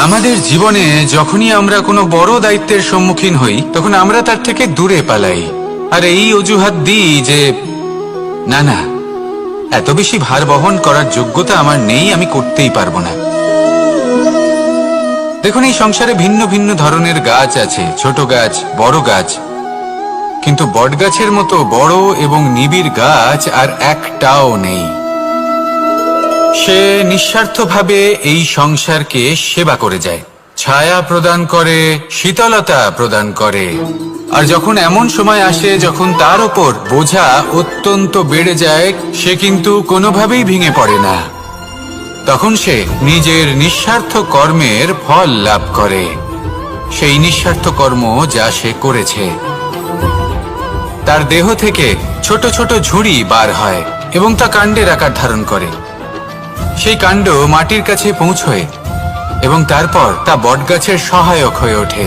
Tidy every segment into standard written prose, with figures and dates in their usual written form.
আমাদের জীবনে যখনই আমরা কোনো বড় দায়িত্বের সম্মুখীন হই তখন আমরা তার থেকে দূরে পালাই আর এই অজুহাত দিই যে না না, এত বেশি ভার বহন করার যোগ্যতা আমার নেই, আমি করতেই পারবো না। দেখুন, এই সংসারে ভিন্ন ভিন্ন ধরনের গাছ আছে, ছোট গাছ, বড় গাছ, কিন্তু বটগাছের মতো বড় এবং নিবিড় গাছ আর একটাও নেই। সে নিঃস্বার্থভাবে এই সংসারকে সেবা করে যায়, ছায়া প্রদান করে, শীতলতা প্রদান করে। আর যখন এমন সময় আসে যখন তার ওপর বোঝা অত্যন্ত বেড়ে যায়, সে কিন্তু কোনোভাবেই ভেঙে পড়ে না। তখন সে নিজের নিঃস্বার্থ কর্মের ফল লাভ করে, সেই নিঃস্বার্থ কর্ম যা সে করেছে। তার দেহ থেকে ছোট ছোট ঝুড়ি বার হয় এবং তা কাণ্ডের আকার ধারণ করে। সেই কাণ্ড মাটির কাছে পৌঁছয় এবং তারপর তা বটগাছের সহায়ক হয়ে ওঠে।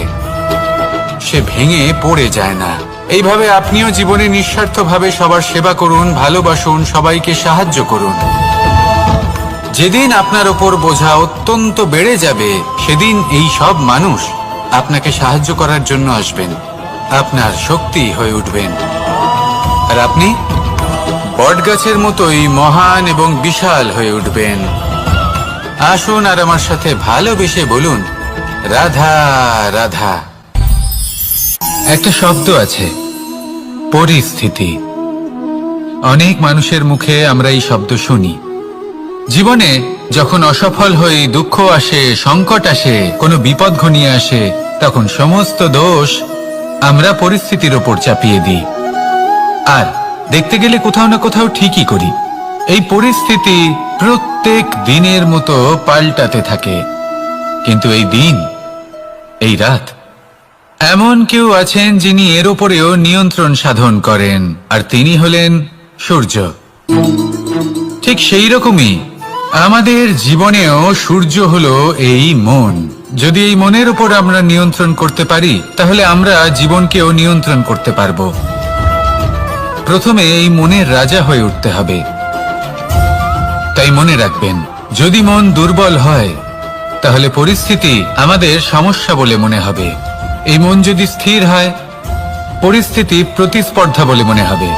সে ভেঙে পড়ে যায় না। এইভাবে আপনিও জীবনে নিঃস্বার্থভাবে সবার সেবা করুন, ভালোবাসুন, সবাইকে সাহায্য করুন। যেদিন আপনার ওপর বোঝা অত্যন্ত বেড়ে যাবে, সেদিন এই সব মানুষ আপনাকে সাহায্য করার জন্য আসবেন, আপনার শক্তি হয়ে উঠবেন, আর আপনি বটগাছের মতোই মহান এবং বিশাল হয়ে উঠবেন। আসুন আর আমার সাথে ভালোবেসে বলুন, রাধা রাধা। একটা শব্দ আছে, পরিস্থিতি। অনেক মানুষের মুখে আমরা এই শব্দ শুনি। জীবনে যখন অসফল হই, দুঃখ আসে, সংকট আসে, কোনো বিপদ ঘনিয়ে আসে, তখন সমস্ত দোষ আমরা পরিস্থিতির ওপর চাপিয়ে দিই। আর দেখতে গেলে কোথাও না কোথাও ঠিকই করি। এই পরিস্থিতি প্রত্যেক দিনের মতো পাল্টাতে থাকে, কিন্তু এই দিন, এই রাত, এমন কেউ আছেন যিনি এর ওপরেও নিয়ন্ত্রণ সাধন করেন, আর তিনি হলেন সূর্য। ঠিক সেই রকমই আমাদের জীবনেও সূর্য হলো এই মন। যদি এই মনের উপর আমরা নিয়ন্ত্রণ করতে পারি, তাহলে আমরা জীবনকেও নিয়ন্ত্রণ করতে পারবো। প্রথমে এই মনের রাজা হয়ে উঠতে হবে। তাই মনে রাখবেন, যদি মন দুর্বল হয় তাহলে পরিস্থিতি আমাদের সমস্যা বলে মনে হবে। এই মন যদি স্থির হয়, পরিস্থিতি প্রতিস্পর্ধা বলে মনে হবে।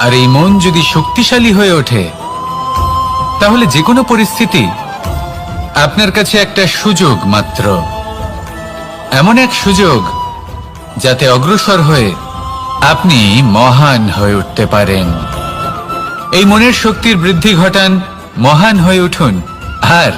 আর এই মন যদি শক্তিশালী হয়ে ওঠে, তাহলে যে কোনো পরিস্থিতি আপনার কাছে একটা সুযোগ মাত্র, এমন এক সুযোগ যাতে অগ্রসর হয়ে আপনি মহান হয়ে উঠতে পারেন। এই মনের শক্তির বৃদ্ধি ঘটান, মহান হয়ে উঠুন, আর